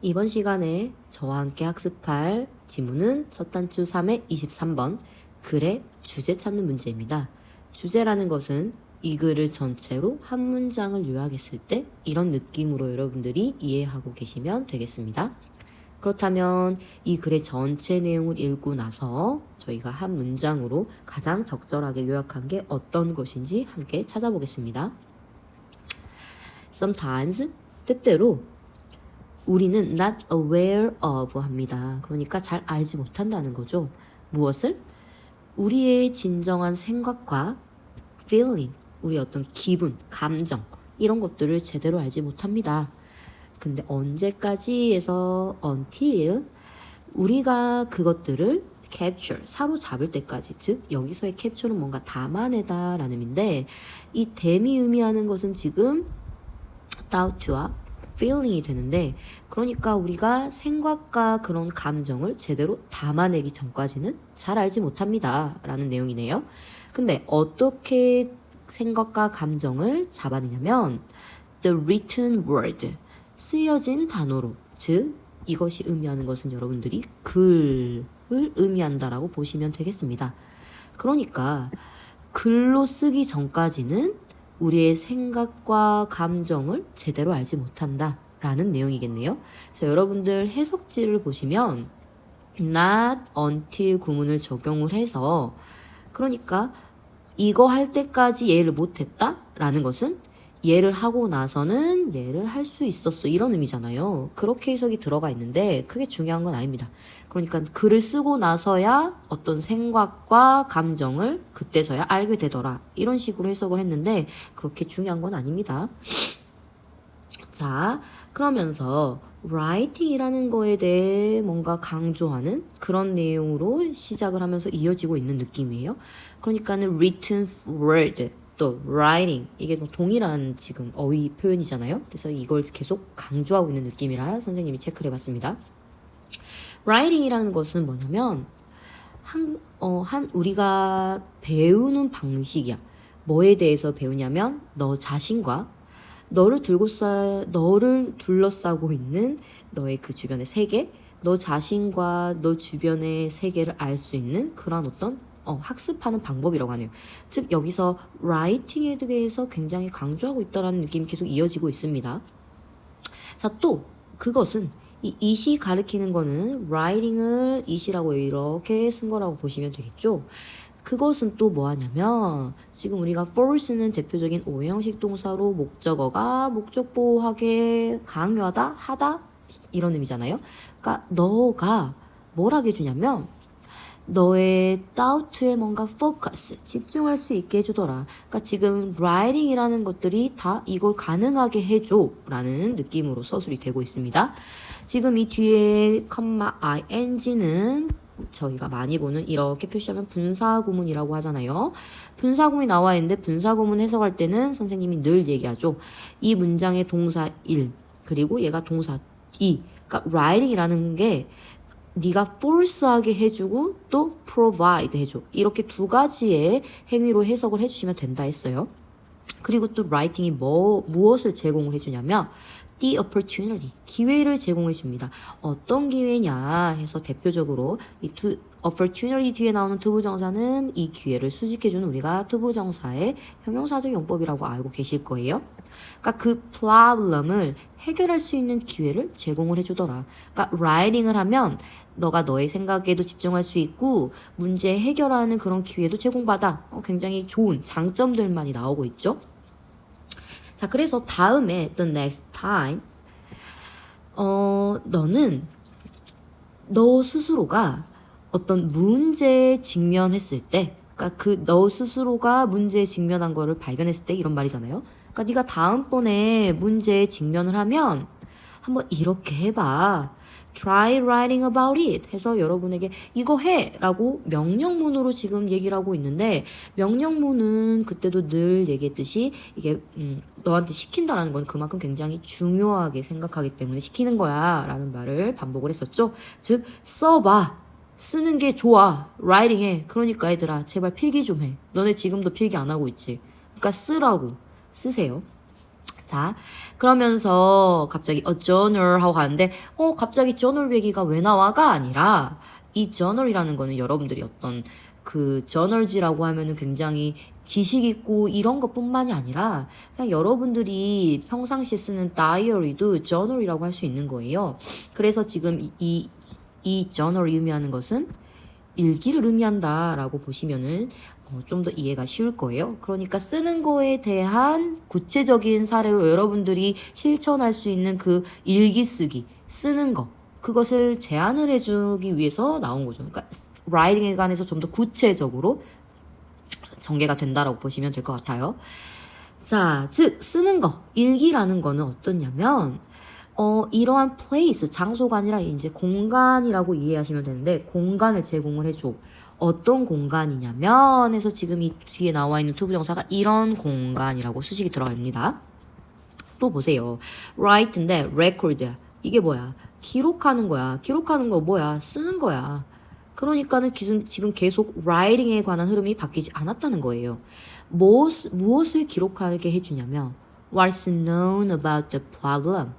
이번 시간에 저와 함께 학습할 지문은 첫 단추 3의 23번 글의 주제 찾는 문제입니다. 주제라는 것은 이 글을 전체로 한 문장을 요약했을 때 이런 느낌으로 여러분들이 이해하고 계시면 되겠습니다. 그렇다면 이 글의 전체 내용을 읽고 나서 저희가 한 문장으로 가장 적절하게 요약한 게 어떤 것인지 함께 찾아보겠습니다. Sometimes, 때때로 우리는 not aware of 합니다. 그러니까 잘 알지 못한다는 거죠. 무엇을? 우리의 진정한 생각과 feeling, 우리의 어떤 기분, 감정 이런 것들을 제대로 알지 못합니다. 근데 언제까지에서 until 우리가 그것들을 capture, 사로잡을 때까지, 즉 여기서의 capture는 뭔가 담아내다 라는 의미인데 이 dam이 의미하는 것은 지금 doubt와 feeling이 되는데 그러니까 우리가 생각과 그런 감정을 제대로 담아내기 전까지는 잘 알지 못합니다 라는 내용이네요. 근데 어떻게 생각과 감정을 잡아내냐면 the written word, 쓰여진 단어로, 즉 이것이 의미하는 것은 여러분들이 글을 의미한다라고 보시면 되겠습니다. 그러니까 글로 쓰기 전까지는 우리의 생각과 감정을 제대로 알지 못한다 라는 내용이겠네요. 그래서 여러분들 해석지를 보시면 not until 구문을 적용을 해서 그러니까 이거 할 때까지 이해를 못했다 라는 것은 얘를 하고 나서는 얘를 할 수 있었어 이런 의미잖아요. 그렇게 해석이 들어가 있는데 그게 중요한 건 아닙니다. 그러니까 글을 쓰고 나서야 어떤 생각과 감정을 그때서야 알게 되더라 이런 식으로 해석을 했는데 그렇게 중요한 건 아닙니다. 자, 그러면서 writing이라는 거에 대해 뭔가 강조하는 그런 내용으로 시작을 하면서 이어지고 있는 느낌이에요. 그러니까는 written word 또 writing 이게 동일한 지금 어휘 표현이잖아요. 그래서 이걸 계속 강조하고 있는 느낌이라 선생님이 체크를 해봤습니다. writing이라는 것은 뭐냐면 우리가 배우는 방식이야. 뭐에 대해서 배우냐면 너 자신과 너를 둘러싸고 있는 너의 그 주변의 세계, 너 자신과 너 주변의 세계를 알 수 있는 그런 어떤 학습하는 방법이라고 하네요. 즉 여기서 writing에 대해서 굉장히 강조하고 있다는 느낌이 계속 이어지고 있습니다. 자, 또 그것은 이 it이 가리키는 거는 writing을 it이라고 이렇게 쓴 거라고 보시면 되겠죠. 그것은 또 뭐하냐면 지금 우리가 force는 대표적인 오형식 동사로 목적어가 목적 보호하게 강요하다, 하다 이런 의미잖아요. 그러니까 너가 뭘 하게 해주냐면 너의 doubt에 뭔가 focus, 집중할 수 있게 해주더라. 그러니까 지금 writing이라는 것들이 다 이걸 가능하게 해줘 라는 느낌으로 서술이 되고 있습니다. 지금 이 뒤에 ing는 저희가 많이 보는 이렇게 표시하면 분사구문이라고 하잖아요. 분사구문이 나와 있는데 분사구문 해석할 때는 선생님이 늘 얘기하죠. 이 문장의 동사 1 그리고 얘가 동사 2 그러니까 writing이라는 게 네가 force하게 해주고 또 provide 해줘. 이렇게 두 가지의 행위로 해석을 해주시면 된다 했어요. 그리고 또 writing이 무엇을 제공을 해주냐면 the opportunity, 기회를 제공해 줍니다. 어떤 기회냐 해서 대표적으로 이 opportunity 뒤에 나오는 투부정사는 이 기회를 수식해주는 우리가 투부정사의 형용사적 용법이라고 알고 계실 거예요. 그러니까 그 problem을 해결할 수 있는 기회를 제공을 해주더라. 그러니까 writing을 하면 너가 너의 생각에도 집중할 수 있고 문제 해결하는 그런 기회도 제공받아. 굉장히 좋은 장점들만이 나오고 있죠. 자, 그래서 다음에 the next time 너는 너 스스로가 어떤 문제에 직면했을 때 그러니까 그 너 스스로가 문제에 직면한 거를 발견했을 때 이런 말이잖아요. 그러니까 네가 다음번에 문제에 직면을 하면 한번 이렇게 해봐. Try writing about it 해서 여러분에게 이거 해 라고 명령문으로 지금 얘기를 하고 있는데 명령문은 그때도 늘 얘기했듯이 이게 너한테 시킨다라는 건 그만큼 굉장히 중요하게 생각하기 때문에 시키는 거야 라는 말을 반복을 했었죠. 즉 써봐 쓰는 게 좋아. writing 해. 그러니까 얘들아, 제발 필기 좀 해. 너네 지금도 필기 안 하고 있지. 그러니까 쓰라고. 쓰세요. 자, 그러면서 갑자기 journal 하고 가는데 갑자기 journal 얘기가 왜 나와가 아니라 이 journal이라는 거는 여러분들이 어떤 그 journals라고 하면은 굉장히 지식 있고 이런 것뿐만이 아니라 그냥 여러분들이 평상시에 쓰는 diary도 journal이라고 할 수 있는 거예요. 그래서 지금 이 journal 의미하는 것은 일기를 의미한다라고 보시면은 좀 더 이해가 쉬울 거예요. 그러니까 쓰는 거에 대한 구체적인 사례로 여러분들이 실천할 수 있는 그 일기 쓰기, 쓰는 거, 그것을 제안을 해주기 위해서 나온 거죠. 그러니까 writing에 관해서 좀 더 구체적으로 전개가 된다라고 보시면 될 것 같아요. 자, 즉 쓰는 거, 일기라는 거는 어떻냐면 이러한 place, 장소가 아니라 이제 공간이라고 이해하시면 되는데 공간을 제공을 해줘. 어떤 공간이냐면 해서 지금 이 뒤에 나와 있는 투부정사가 이런 공간이라고 수식이 들어갑니다. 또 보세요. write인데 record야. 이게 뭐야? 기록하는 거야. 기록하는 거 뭐야? 쓰는 거야. 그러니까는 지금 계속 writing에 관한 흐름이 바뀌지 않았다는 거예요. 무엇을 기록하게 해주냐면 what's known about the problem.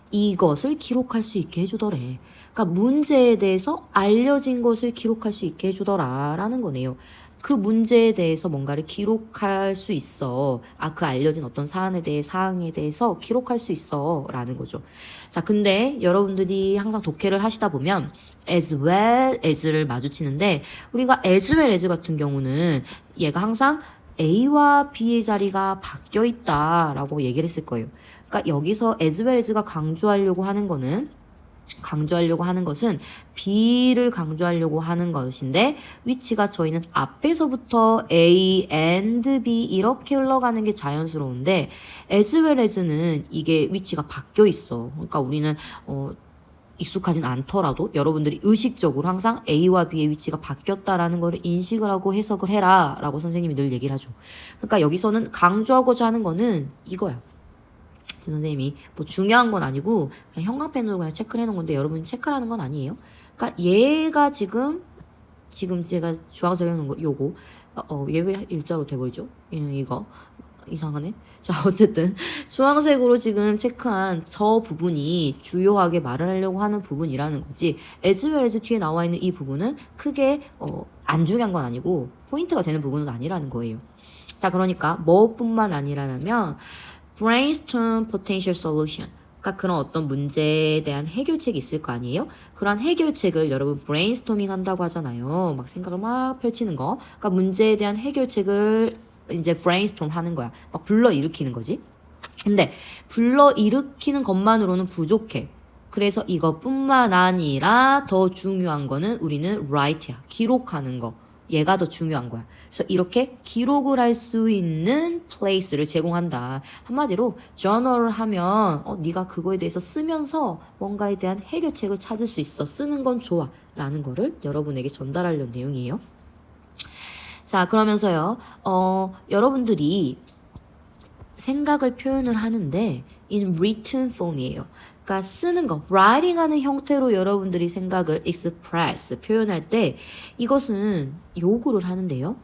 이것을 기록할 수 있게 해주더래. 그러니까 문제에 대해서 알려진 것을 기록할 수 있게 해주더라라는 거네요. 그 문제에 대해서 뭔가를 기록할 수 있어. 그 알려진 어떤 사항에 대해서 기록할 수 있어. 라는 거죠. 자, 근데 여러분들이 항상 독해를 하시다 보면 as well as를 마주치는데 우리가 as well as 같은 경우는 얘가 항상 A와 B의 자리가 바뀌어 있다라고 얘기를 했을 거예요. 그러니까 여기서 as well as가 강조하려고 하는 것은 B를 강조하려고 하는 것인데 위치가 저희는 앞에서부터 A and B 이렇게 흘러가는 게 자연스러운데 as well as는 이게 위치가 바뀌어 있어. 그러니까 우리는 익숙하진 않더라도 여러분들이 의식적으로 항상 A와 B의 위치가 바뀌었다라는 걸 인식을 하고 해석을 해라 라고 선생님이 늘 얘기를 하죠. 그러니까 여기서는 강조하고자 하는 거는 이거야. 선생님이 뭐 중요한 건 아니고 그냥 형광펜으로 그냥 체크를 해놓은 건데 여러분이 체크를 하는 건 아니에요. 그러니까 얘가 지금 제가 주황색으로 해놓은 거 요거 얘 왜 일자로 돼버리죠? 이거 이상하네. 자, 어쨌든 주황색으로 지금 체크한 저 부분이 주요하게 말을 하려고 하는 부분이라는 거지. as well as 뒤에 나와 있는 이 부분은 크게 안 중요한 건 아니고 포인트가 되는 부분은 아니라는 거예요. 자, 그러니까 뭐뿐만 아니라면 brainstorm potential solution. 그러니까 그런 어떤 문제에 대한 해결책이 있을 거 아니에요? 그런 해결책을 여러분 brainstorming 한다고 하잖아요. 막 생각을 막 펼치는 거. 그러니까 문제에 대한 해결책을 이제 brainstorm 하는 거야. 막 불러일으키는 거지. 근데 불러일으키는 것만으로는 부족해. 그래서 이것뿐만 아니라 더 중요한 거는 우리는 write야. 기록하는 거. 얘가 더 중요한 거야. 그래서 이렇게 기록을 할 수 있는 place를 제공한다. 한마디로 journal을 하면 네가 그거에 대해서 쓰면서 뭔가에 대한 해결책을 찾을 수 있어. 쓰는 건 좋아. 라는 거를 여러분에게 전달하려는 내용이에요. 자, 그러면서요. 여러분들이 생각을 표현을 하는데 in written form이에요. 그러니까 쓰는 거, writing 하는 형태로 여러분들이 생각을 express, 표현할 때 이것은 요구를 하는데요.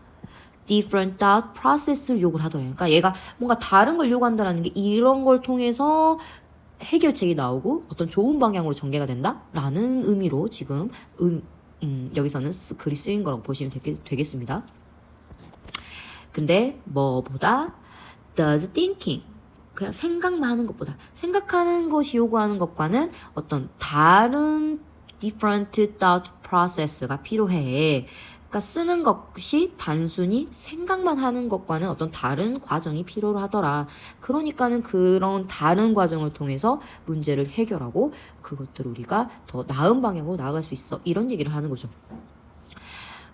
different thought process를 요구를 하더래요. 그러니까 얘가 뭔가 다른 걸 요구한다는 게 이런 걸 통해서 해결책이 나오고 어떤 좋은 방향으로 전개가 된다라는 의미로 지금 여기서는 글이 쓰인 거라고 보시면 되겠습니다. 근데 뭐보다 does thinking 그냥 생각만 하는 것보다 생각하는 것이 요구하는 것과는 어떤 다른 different thought process가 필요해. 그러니까 쓰는 것이 단순히 생각만 하는 것과는 어떤 다른 과정이 필요로 하더라. 그러니까는 그런 다른 과정을 통해서 문제를 해결하고 그것들을 우리가 더 나은 방향으로 나아갈 수 있어. 이런 얘기를 하는 거죠.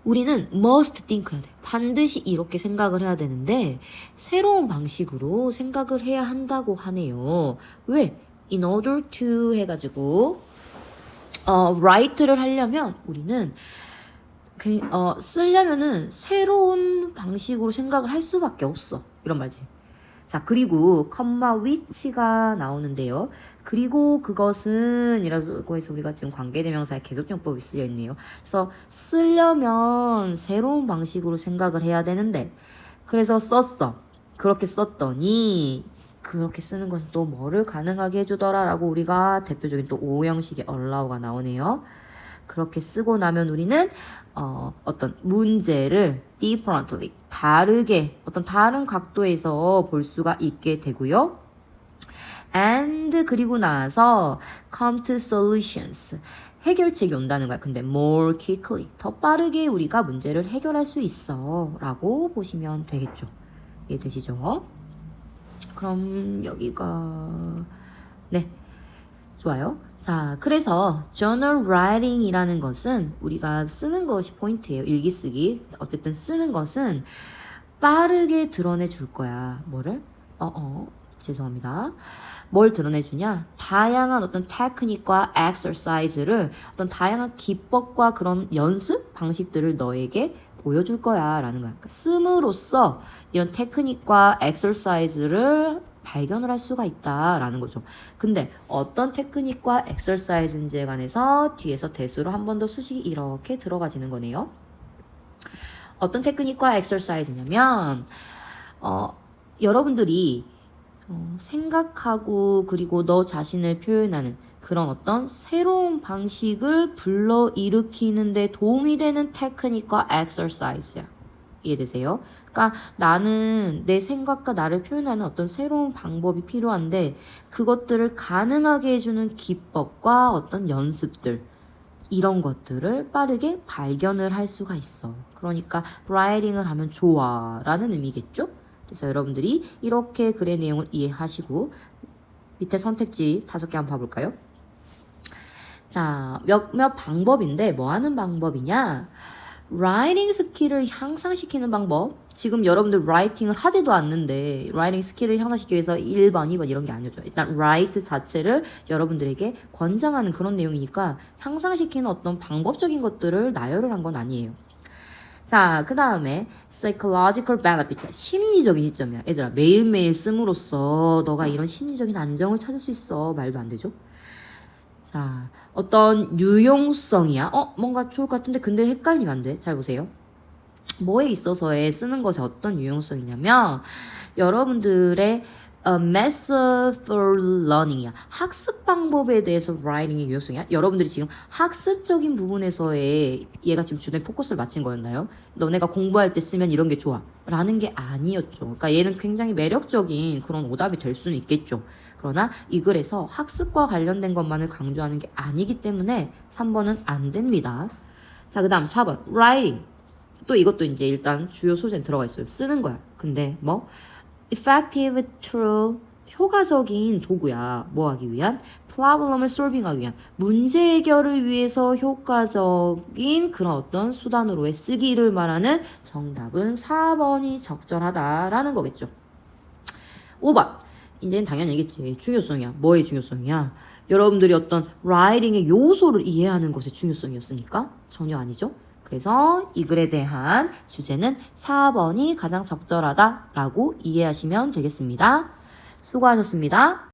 우리는 must think 해야 돼. 반드시 이렇게 생각을 해야 되는데 새로운 방식으로 생각을 해야 한다고 하네요. 왜? In order to 해가지고 write를 하려면 우리는 쓰려면은 새로운 방식으로 생각을 할 수밖에 없어. 이런 말이지. 자, 그리고 컴마 which가 나오는데요. 그리고 그것은 이라고 해서 우리가 지금 관계대명사의 계속용법이 쓰여 있네요. 그래서 쓰려면 새로운 방식으로 생각을 해야 되는데 그래서 썼어. 그렇게 썼더니 그렇게 쓰는 것은 또 뭐를 가능하게 해주더라 라고 우리가 대표적인 또 오형식의 allow가 나오네요. 그렇게 쓰고 나면 우리는 어떤 문제를 differently, 다르게, 어떤 다른 각도에서 볼 수가 있게 되고요. And 그리고 나서 come to solutions, 해결책이 온다는 거야. 근데 more quickly, 더 빠르게 우리가 문제를 해결할 수 있어 라고 보시면 되겠죠. 이해되시죠? 그럼 여기가 네, 좋아요. 자, 그래서 journal writing이라는 것은 우리가 쓰는 것이 포인트예요. 일기 쓰기. 어쨌든 쓰는 것은 빠르게 드러내 줄 거야. 뭐를? 죄송합니다. 뭘 드러내 주냐? 다양한 어떤 테크닉과 exercise를, 어떤 다양한 기법과 그런 연습 방식들을 너에게 보여줄 거야 라는 거야. 그러니까 씀으로써 이런 테크닉과 exercise를 발견을 할 수가 있다라는 거죠. 근데 어떤 테크닉과 엑서사이즈인지에 관해서 뒤에서 대수로 한 번 더 수식이 이렇게 들어가지는 거네요. 어떤 테크닉과 엑서사이즈냐면 여러분들이 생각하고 그리고 너 자신을 표현하는 그런 어떤 새로운 방식을 불러일으키는 데 도움이 되는 테크닉과 엑서사이즈야. 이해되세요? 그러니까 나는 내 생각과 나를 표현하는 어떤 새로운 방법이 필요한데 그것들을 가능하게 해주는 기법과 어떤 연습들, 이런 것들을 빠르게 발견을 할 수가 있어. 그러니까 라이팅을 하면 좋아 라는 의미겠죠? 그래서 여러분들이 이렇게 글의 내용을 이해하시고 밑에 선택지 5개 한번 봐볼까요? 자, 몇몇 방법인데 뭐 하는 방법이냐? 라이팅 스킬을 향상시키는 방법. 지금 여러분들 라이팅을 하지도 않는데 라이팅 스킬을 향상시키기 위해서 1번, 2번 이런 게 아니죠. 일단 라이트 자체를 여러분들에게 권장하는 그런 내용이니까 향상시키는 어떤 방법적인 것들을 나열을 한 건 아니에요. 자, 그 다음에 psychological benefit, 심리적인 이점이야. 얘들아, 매일매일 씀으로써 너가 이런 심리적인 안정을 찾을 수 있어. 말도 안 되죠? 자, 어떤 유용성이야. 뭔가 좋을 것 같은데 근데 헷갈리면 안 돼. 잘 보세요. 뭐에 있어서의 쓰는 것이 어떤 유용성이냐면 여러분들의 method for learning이야. 학습 방법에 대해서 writing의 유용성이야. 여러분들이 지금 학습적인 부분에서의 얘가 지금 주된 포커스를 맞춘 거였나요? 너네가 공부할 때 쓰면 이런 게 좋아 라는 게 아니었죠. 그러니까 얘는 굉장히 매력적인 그런 오답이 될 수는 있겠죠. 그러나 이 글에서 학습과 관련된 것만을 강조하는 게 아니기 때문에 3번은 안 됩니다. 자, 그 다음 4번 writing. 또 이것도 이제 일단 주요 소재는 들어가 있어요. 쓰는 거야. 근데 뭐 effective tool, 효과적인 도구야. 뭐 하기 위한? problem을 solving 하기 위한, 문제 해결을 위해서 효과적인 그런 어떤 수단으로의 쓰기를 말하는 정답은 4번이 적절하다라는 거겠죠. 5번. 이제는 당연히 알겠지. 중요성이야. 뭐의 중요성이야? 여러분들이 어떤 라이팅의 요소를 이해하는 것의 중요성이었습니까? 전혀 아니죠. 그래서 이 글에 대한 주제는 4번이 가장 적절하다라고 이해하시면 되겠습니다. 수고하셨습니다.